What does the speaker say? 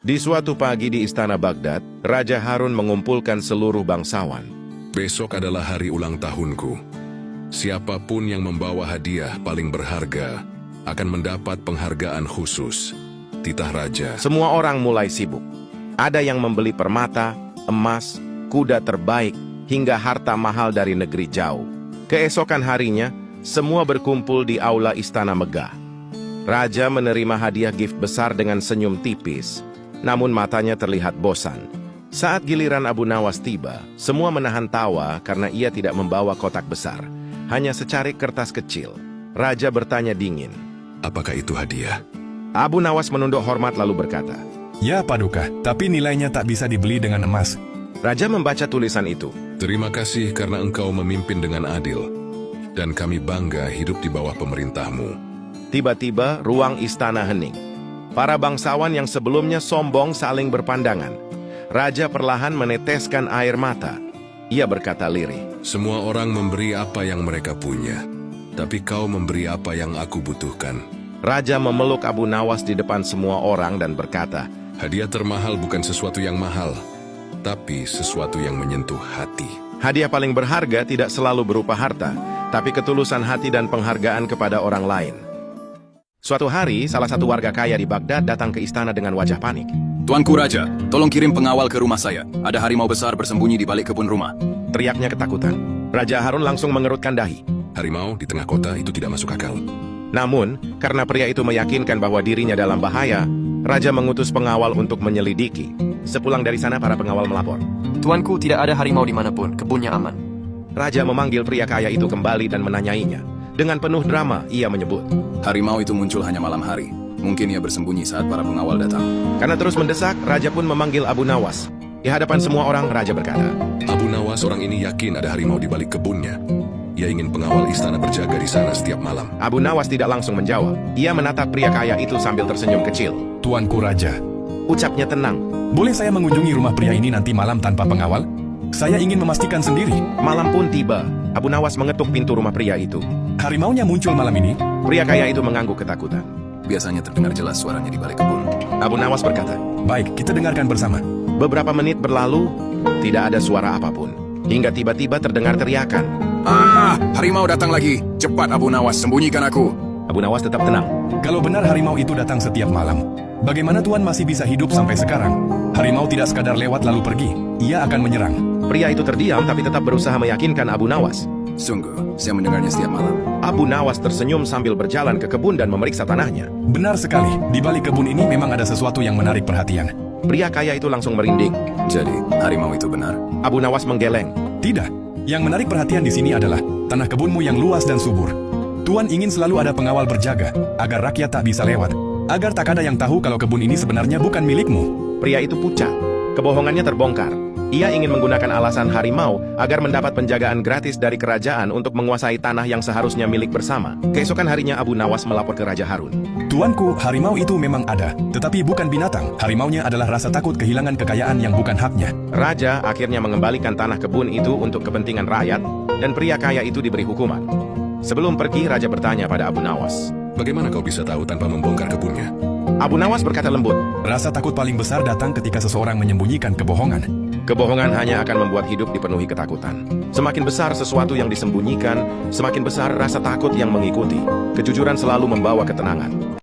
Di suatu pagi di Istana Baghdad, Raja Harun mengumpulkan seluruh bangsawan. Besok adalah hari ulang tahunku. Siapapun yang membawa hadiah paling berharga akan mendapat penghargaan khusus. Titah Raja. Semua orang mulai sibuk. Ada yang membeli permata, emas, kuda terbaik, hingga harta mahal dari negeri jauh. Keesokan harinya, semua berkumpul di aula istana megah. Raja menerima hadiah gift besar dengan senyum tipis, namun matanya terlihat bosan. Saat giliran Abu Nawas tiba, semua menahan tawa karena ia tidak membawa kotak besar, hanya secarik kertas kecil. Raja bertanya dingin. Apakah itu hadiah? Abu Nawas menunduk hormat lalu berkata, Ya, Paduka, tapi nilainya tak bisa dibeli dengan emas. Raja membaca tulisan itu. Terima kasih karena engkau memimpin dengan adil, dan kami bangga hidup di bawah pemerintahmu. Tiba-tiba ruang istana hening. Para bangsawan yang sebelumnya sombong saling berpandangan. Raja perlahan meneteskan air mata. Ia berkata lirih. Semua orang memberi apa yang mereka punya, tapi kau memberi apa yang aku butuhkan. Raja memeluk Abu Nawas di depan semua orang dan berkata, Hadiah termahal bukan sesuatu yang mahal, tapi sesuatu yang menyentuh hati. hadiah paling berharga tidak selalu berupa harta, tapi ketulusan hati dan penghargaan kepada orang lain. Suatu hari, salah satu warga kaya di Baghdad datang ke istana dengan wajah panik. Tuanku Raja, tolong kirim pengawal ke rumah saya. Ada harimau besar bersembunyi di balik kebun rumah. Teriaknya ketakutan. Raja Harun langsung mengerutkan dahi. Harimau di tengah kota itu tidak masuk akal. Namun, karena pria itu meyakinkan bahwa dirinya dalam bahaya, Raja mengutus pengawal untuk menyelidiki. Sepulang dari sana, para pengawal melapor. Tuanku, tidak ada harimau dimanapun, kebunnya aman. Raja memanggil pria kaya itu kembali dan menanyainya. Dengan penuh drama, ia menyebut. Harimau itu muncul hanya malam hari. Mungkin ia bersembunyi saat para pengawal datang. Karena terus mendesak, Raja pun memanggil Abu Nawas. Di hadapan semua orang, Raja berkata, Abu Nawas orang ini yakin ada harimau di balik kebunnya. Ia ingin pengawal istana berjaga di sana setiap malam. Abu Nawas tidak langsung menjawab. Ia menatap pria kaya itu sambil tersenyum kecil. Tuanku Raja, Ucapnya tenang. boleh saya mengunjungi rumah pria ini nanti malam tanpa pengawal? Saya ingin memastikan sendiri. Malam pun tiba. Abu Nawas mengetuk pintu rumah pria itu. Harimaunya muncul malam ini? Pria kaya itu mengangguk ketakutan. Biasanya terdengar jelas suaranya di balik kebun. Abu Nawas berkata, Baik, kita dengarkan bersama. beberapa menit berlalu, tidak ada suara apapun. Hingga tiba-tiba terdengar teriakan. Harimau datang lagi. Cepat Abu Nawas, sembunyikan aku. Abu Nawas tetap tenang. Kalau benar harimau itu datang setiap malam, bagaimana Tuan masih bisa hidup sampai sekarang? Harimau tidak sekadar lewat lalu pergi. Ia akan menyerang. Pria itu terdiam tapi tetap berusaha meyakinkan Abu Nawas. Sungguh, saya mendengarnya setiap malam. Abu Nawas tersenyum sambil berjalan ke kebun dan memeriksa tanahnya. Benar sekali, di balik kebun ini memang ada sesuatu yang menarik perhatian. Pria kaya itu langsung merinding. Jadi, harimau itu benar. Abu Nawas menggeleng. Tidak, yang menarik perhatian di sini adalah tanah kebunmu yang luas dan subur. Tuan ingin selalu ada pengawal berjaga, agar rakyat tak bisa lewat. Agar tak ada yang tahu kalau kebun ini sebenarnya bukan milikmu. Pria itu pucat. Kebohongannya terbongkar. Ia ingin menggunakan alasan harimau agar mendapat penjagaan gratis dari kerajaan untuk menguasai tanah yang seharusnya milik bersama. Keesokan harinya Abu Nawas melapor ke Raja Harun. Tuanku, harimau itu memang ada, tetapi bukan binatang. Harimaunya adalah rasa takut kehilangan kekayaan yang bukan haknya. Raja akhirnya mengembalikan tanah kebun itu untuk kepentingan rakyat, dan pria kaya itu diberi hukuman. Sebelum pergi, Raja bertanya pada Abu Nawas. Bagaimana kau bisa tahu tanpa membongkar kebunnya? Abu Nawas berkata lembut. Rasa takut paling besar datang ketika seseorang menyembunyikan kebohongan. Kebohongan hanya akan membuat hidup dipenuhi ketakutan. Semakin besar sesuatu yang disembunyikan, semakin besar rasa takut yang mengikuti. Kejujuran selalu membawa ketenangan.